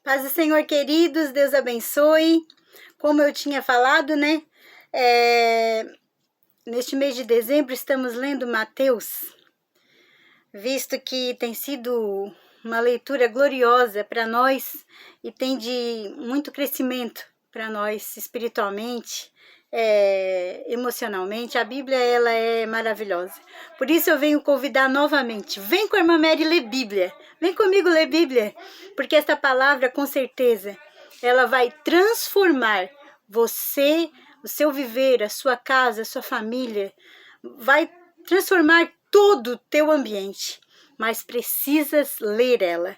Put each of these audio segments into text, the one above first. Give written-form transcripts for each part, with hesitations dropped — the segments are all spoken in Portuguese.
Paz do Senhor, queridos, Deus abençoe. Como eu tinha falado, né? Neste mês de dezembro estamos lendo Mateus, visto que tem sido uma leitura gloriosa para nós e tem de muito crescimento para nós espiritualmente, emocionalmente. A Bíblia ela é maravilhosa. Por isso eu venho convidar novamente. Vem com a irmã Mary ler Bíblia. Vem comigo ler Bíblia, porque esta palavra com certeza ela vai transformar você, o seu viver, a sua casa, a sua família, vai transformar todo o teu ambiente, mas precisas ler ela.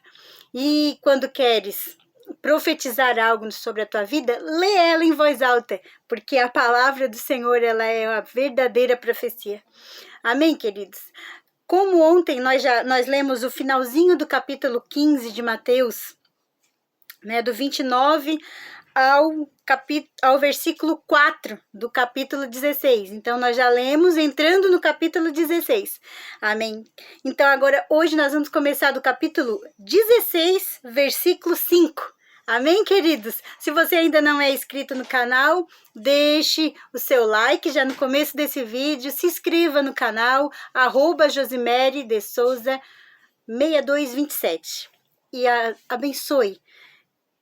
E quando queres profetizar algo sobre a tua vida, lê ela em voz alta, porque a palavra do Senhor ela é a verdadeira profecia. Amém, queridos? Como ontem nós lemos o finalzinho do capítulo 15 de Mateus, né, do 29 ao versículo 4 do capítulo 16. Então, nós já lemos entrando no capítulo 16. Amém? Então, agora, hoje nós vamos começar do capítulo 16, versículo 5. Amém, queridos? Se você ainda não é inscrito no canal, deixe o seu like já no começo desse vídeo, se inscreva no canal, @Josimere de Souza 6227. E abençoe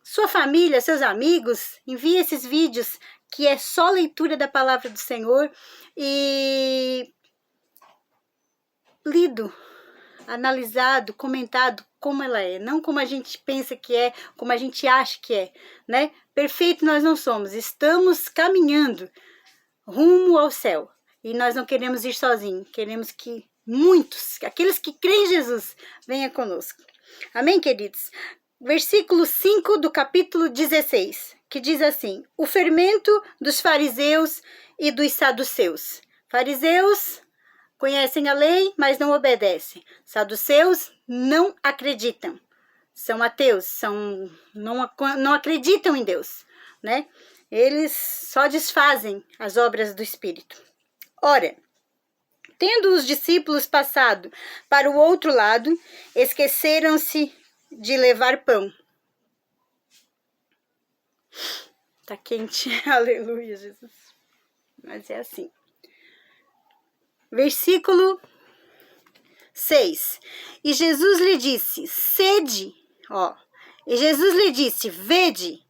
sua família, seus amigos, envie esses vídeos que é só leitura da palavra do Senhor e lido, analisado, comentado como ela é, não como a gente pensa que é, como a gente acha que é, né? Perfeito nós não somos, estamos caminhando rumo ao céu e nós não queremos ir sozinhos, queremos que muitos, aqueles que creem em Jesus, venham conosco. Amém, queridos? Versículo 5 do capítulo 16, que diz assim: o fermento dos fariseus e dos saduceus. Fariseus conhecem a lei, mas não obedecem. Saduceus não acreditam. São ateus, não acreditam em Deus, né? Eles só desfazem as obras do Espírito. Ora, tendo os discípulos passado para o outro lado, esqueceram-se de levar pão. Tá quente, aleluia, Jesus. Mas é assim. Versículo 6. E Jesus lhe disse, sede, e Jesus lhe disse, vede,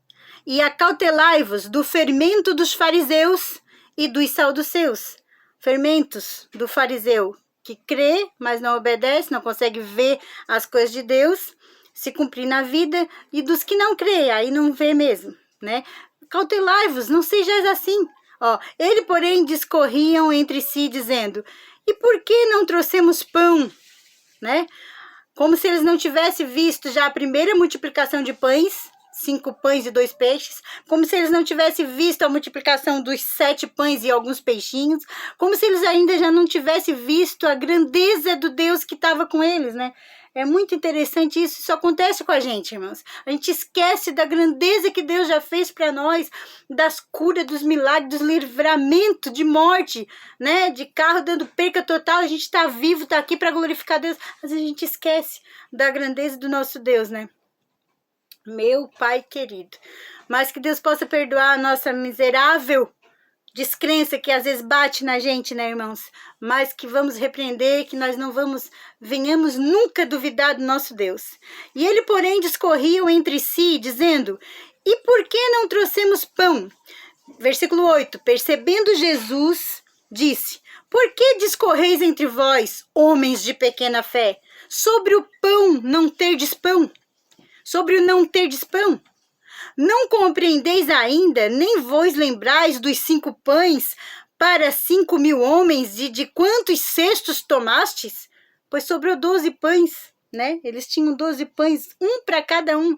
e acautelai-vos do fermento dos fariseus e dos saduceus. Fermentos do fariseu que crê, mas não obedece, não consegue ver as coisas de Deus se cumprir na vida, e dos que não creem, aí não vê mesmo, né? Cautelai-vos, não sejais assim. Ele, porém, discorriam entre si, dizendo, e por que não trouxemos pão? Né? Como se eles não tivessem visto já a primeira multiplicação de pães, 5 pães e 2 peixes, como se eles não tivessem visto a multiplicação dos 7 pães e alguns peixinhos, como se eles ainda já não tivessem visto a grandeza do Deus que estava com eles, né? É muito interessante isso, isso acontece com a gente, irmãos. A gente esquece da grandeza que Deus já fez para nós, das curas, dos milagres, dos livramentos de morte, né? De carro dando perca total, a gente está vivo, está aqui para glorificar Deus, mas a gente esquece da grandeza do nosso Deus, né? Meu Pai querido, mas que Deus possa perdoar a nossa miserável descrença que às vezes bate na gente, né, irmãos? Mas que vamos repreender, que nós não venhamos nunca duvidar do nosso Deus. E ele, porém, discorriam entre si, dizendo, e por que não trouxemos pão? Versículo 8, percebendo Jesus, disse, por que discorreis entre vós, homens de pequena fé, sobre o pão não terdes pão? Sobre o não terdes pão? Não compreendeis ainda, nem vos lembrais dos 5 pães para 5.000 homens e de quantos cestos tomastes? Pois sobrou 12 pães, né? Eles tinham 12 pães, um para cada um.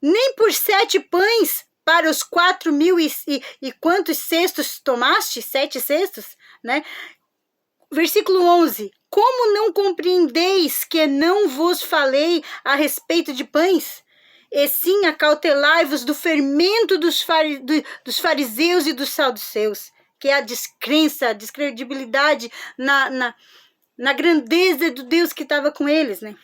Nem por 7 pães para os 4.000 e quantos cestos tomaste? 7 cestos, né? Versículo 11. Como não compreendeis que não vos falei a respeito de pães? E sim, acautelai-vos do fermento dos fariseus e dos saduceus, que é a descrença, a descredibilidade na grandeza do Deus que estava com eles, né?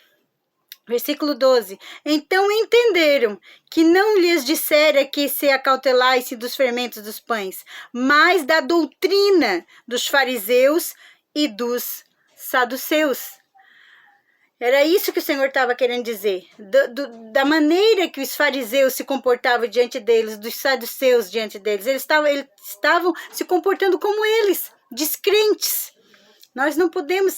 Versículo 12. Então entenderam que não lhes dissera que se acautelasse dos fermentos dos pães, mas da doutrina dos fariseus e dos saduceus. Era isso que o Senhor estava querendo dizer. Da maneira que os fariseus se comportavam diante deles, dos saduceus diante deles. Eles estavam se comportando como eles, descrentes. Nós não podemos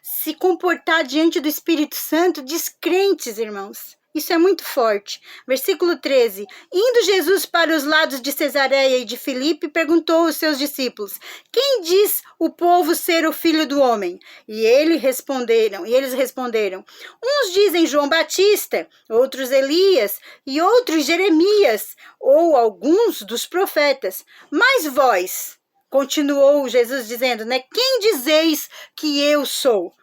se comportar diante do Espírito Santo descrentes, irmãos. Isso é muito forte. Versículo 13. Indo Jesus para os lados de Cesareia e de Filipe, perguntou aos seus discípulos: quem diz o povo ser o filho do homem? E eles responderam: uns dizem João Batista, outros Elias, e outros Jeremias, ou alguns dos profetas. Mas vós, continuou Jesus dizendo, né? Quem dizeis que eu sou?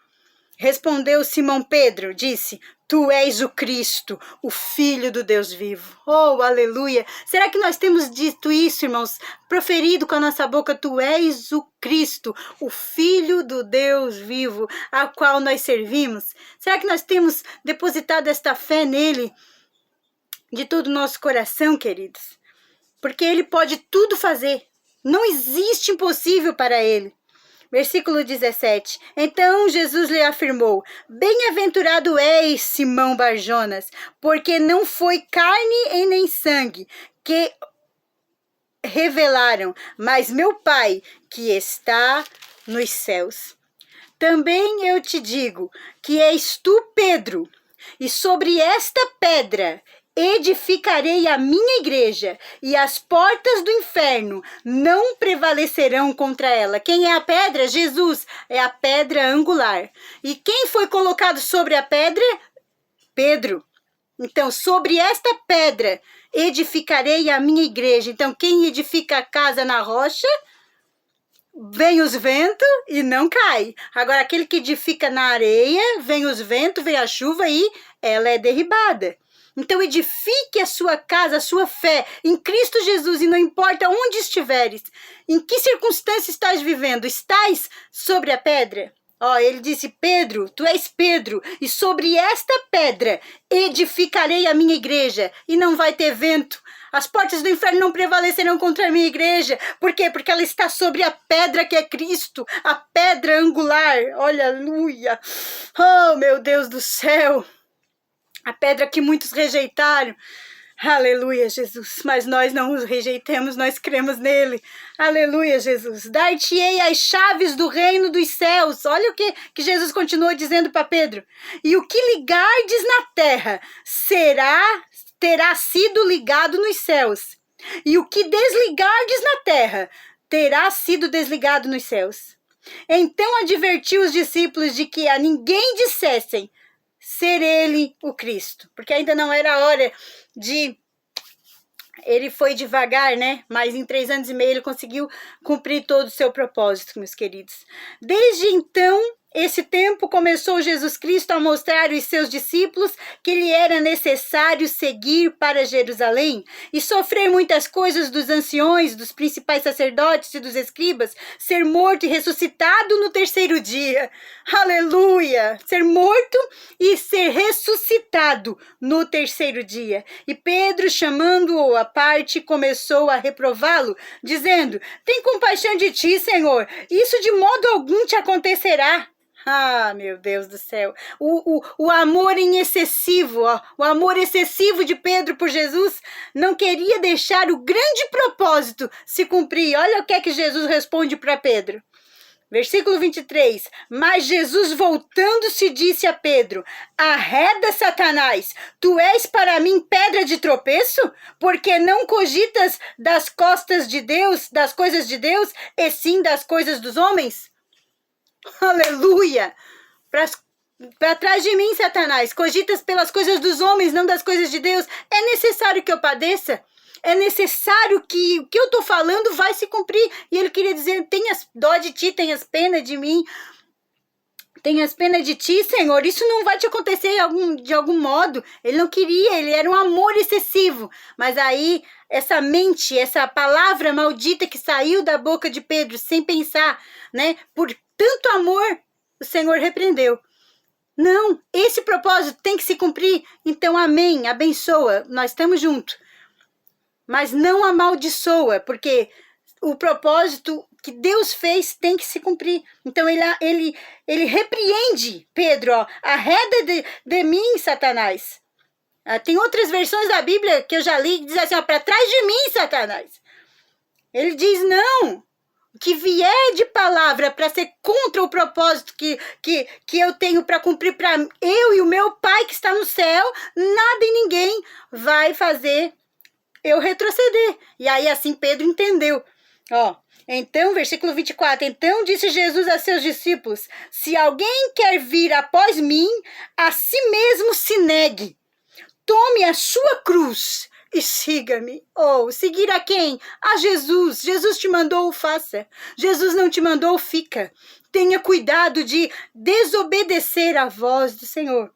Respondeu Simão Pedro, disse: tu és o Cristo, o Filho do Deus vivo. Oh, aleluia! Será que nós temos dito isso, irmãos? Proferido com a nossa boca: tu és o Cristo, o Filho do Deus vivo, a qual nós servimos? Será que nós temos depositado esta fé nele de todo o nosso coração, queridos? Porque ele pode tudo fazer. Não existe impossível para ele. Versículo 17. Então Jesus lhe afirmou: bem-aventurado és, Simão Barjonas, porque não foi carne e nem sangue que revelaram, mas meu Pai que está nos céus. Também eu te digo que és tu, Pedro, e sobre esta pedra edificarei a minha igreja, e as portas do inferno não prevalecerão contra ela. Quem é a pedra? Jesus é a pedra angular. E quem foi colocado sobre a pedra? Pedro. Então, sobre esta pedra edificarei a minha igreja. Então, quem edifica a casa na rocha, vem os ventos e não cai. Agora, aquele que edifica na areia, vem os ventos, vem a chuva e ela é derribada. Então edifique a sua casa, a sua fé em Cristo Jesus, e não importa onde estiveres, em que circunstância estás vivendo, estás sobre a pedra. Ele disse: Pedro, tu és Pedro, e sobre esta pedra edificarei a minha igreja, e não vai ter vento. As portas do inferno não prevalecerão contra a minha igreja. Por quê? Porque ela está sobre a pedra que é Cristo, a pedra angular. Aleluia! Oh, meu Deus do céu! A pedra que muitos rejeitaram. Aleluia, Jesus. Mas nós não os rejeitemos, nós cremos nele. Aleluia, Jesus. Dar-te-ei as chaves do reino dos céus. Olha o que Jesus continua dizendo para Pedro. E o que ligardes na terra terá sido ligado nos céus. E o que desligardes na terra terá sido desligado nos céus. Então advertiu os discípulos de que a ninguém dissessem ser ele o Cristo, porque ainda não era a hora de... Ele foi devagar, né? Mas em 3 anos e meio ele conseguiu cumprir todo o seu propósito, meus queridos. Desde então, esse tempo, começou Jesus Cristo a mostrar aos seus discípulos que lhe era necessário seguir para Jerusalém e sofrer muitas coisas dos anciões, dos principais sacerdotes e dos escribas, ser morto e ressuscitado no 3º dia. Aleluia! Ser morto e ser ressuscitado no 3º dia. E Pedro, chamando-o à parte, começou a reprová-lo, dizendo: tem compaixão de ti, Senhor, isso de modo algum te acontecerá. Ah, meu Deus do céu, o amor em excessivo, o amor excessivo de Pedro por Jesus não queria deixar o grande propósito se cumprir. Olha o que é que Jesus responde para Pedro. Versículo 23, mas Jesus voltando-se disse a Pedro: arreda, Satanás, tu és para mim pedra de tropeço, porque não cogitas das costas de Deus, das coisas de Deus, e sim das coisas dos homens? Aleluia! Para trás de mim, Satanás, cogitas pelas coisas dos homens, não das coisas de Deus. É necessário que eu padeça? É necessário que o que eu estou falando vai se cumprir? E ele queria dizer: tenhas dó de ti, tenhas pena de mim, tenhas pena de ti, Senhor. Isso não vai te acontecer de algum modo. Ele não queria, ele era um amor excessivo. Mas aí, essa mente, essa palavra maldita que saiu da boca de Pedro, sem pensar, né? Por tanto amor, o Senhor repreendeu. Não, esse propósito tem que se cumprir. Então, amém, abençoa, nós estamos juntos. Mas não amaldiçoa, porque o propósito que Deus fez tem que se cumprir. Então, ele repreende Pedro, ó, arreda de mim, Satanás. Tem outras versões da Bíblia que eu já li que diz assim, ó, para trás de mim, Satanás. Ele diz, não, o que vier de palavra para ser contra o propósito que eu tenho para cumprir para eu e o meu Pai que está no céu, nada e ninguém vai fazer eu retroceder. E aí assim Pedro entendeu. Ó, então, versículo 24, então disse Jesus a seus discípulos, se alguém quer vir após mim, a si mesmo se negue. Tome a sua cruz e siga-me. Seguir a quem? A Jesus. Jesus te mandou, faça. Jesus não te mandou, fica. Tenha cuidado de desobedecer à voz do Senhor.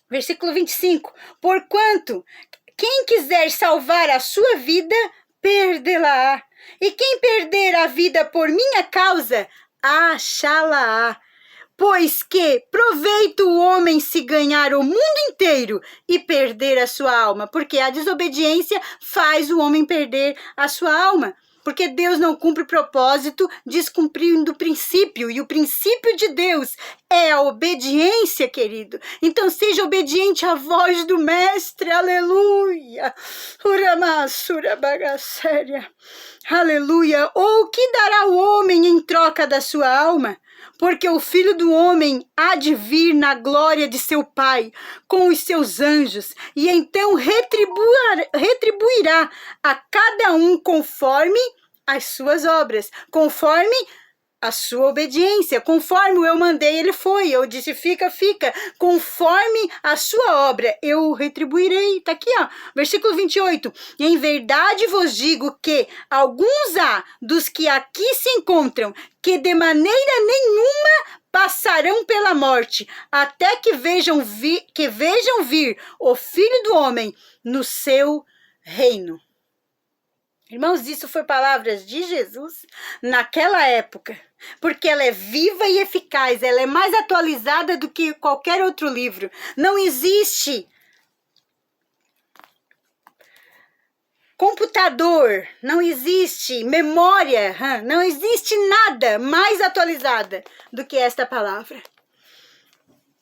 Versículo 25. Porquanto, quem quiser salvar a sua vida, perdê-la-á. E quem perder a vida por minha causa, achá-la-á. Pois que proveito o homem se ganhar o mundo inteiro e perder a sua alma? Porque a desobediência faz o homem perder a sua alma. Porque Deus não cumpre o propósito descumprindo o princípio. E o princípio de Deus é a obediência, querido. Então seja obediente à voz do Mestre. Aleluia. Uramassura bagaceria. Aleluia. Ou o que dará o homem em troca da sua alma? Porque o Filho do Homem há de vir na glória de seu Pai, com os seus anjos, e então retribuirá a cada um conforme as suas obras, conforme a sua obediência, conforme eu mandei, ele foi, eu disse fica, fica, conforme a sua obra, eu retribuirei, tá aqui ó, versículo 28, em verdade vos digo que alguns há dos que aqui se encontram, que de maneira nenhuma passarão pela morte, até que vejam vir o Filho do Homem no seu reino. Irmãos, isso foi palavras de Jesus naquela época, porque ela é viva e eficaz, ela é mais atualizada do que qualquer outro livro. Não existe computador, não existe memória, não existe nada mais atualizada do que esta palavra.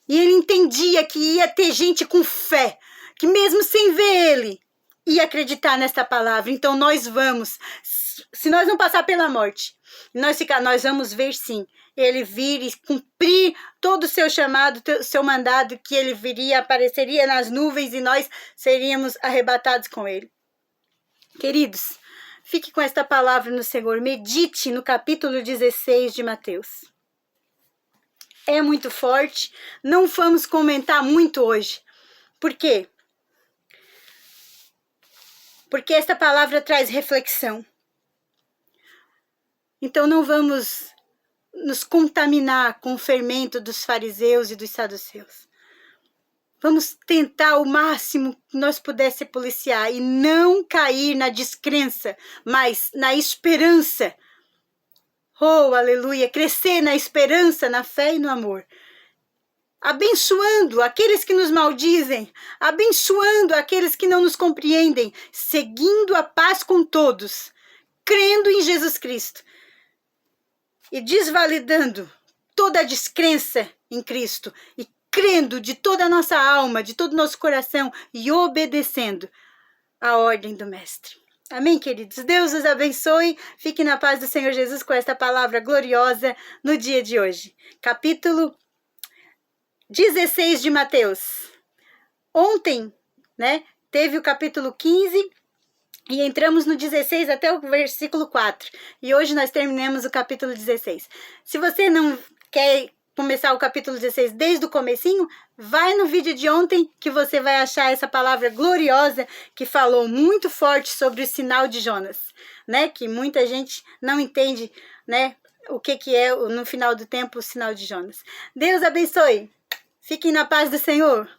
E ele entendia que ia ter gente com fé, que mesmo sem ver ele, ia acreditar nesta palavra. Então nós vamos, se nós não passar pela morte, nós vamos ver sim, ele vir e cumprir todo o seu chamado, o seu mandado, que ele viria, apareceria nas nuvens e nós seríamos arrebatados com ele. Queridos, fique com esta palavra no Senhor, medite no capítulo 16 de Mateus. É muito forte, não vamos comentar muito hoje. Por quê? Porque esta palavra traz reflexão. Então não vamos nos contaminar com o fermento dos fariseus e dos saduceus. Vamos tentar o máximo que nós pudéssemos policiar e não cair na descrença, mas na esperança. Oh, aleluia! Crescer na esperança, na fé e no amor. Abençoando aqueles que nos maldizem, abençoando aqueles que não nos compreendem, seguindo a paz com todos, crendo em Jesus Cristo e desvalidando toda a descrença em Cristo e crendo de toda a nossa alma, de todo o nosso coração e obedecendo a ordem do Mestre. Amém, queridos? Deus os abençoe. Fique na paz do Senhor Jesus com esta palavra gloriosa no dia de hoje. Capítulo 16 de Mateus. Ontem, teve o capítulo 15 e entramos no 16 até o versículo 4. E hoje nós terminamos o capítulo 16. Se você não quer começar o capítulo 16 desde o comecinho, vai no vídeo de ontem que você vai achar essa palavra gloriosa que falou muito forte sobre o sinal de Jonas, que muita gente não entende, o que é no final do tempo o sinal de Jonas. Deus abençoe. Fiquem na paz do Senhor.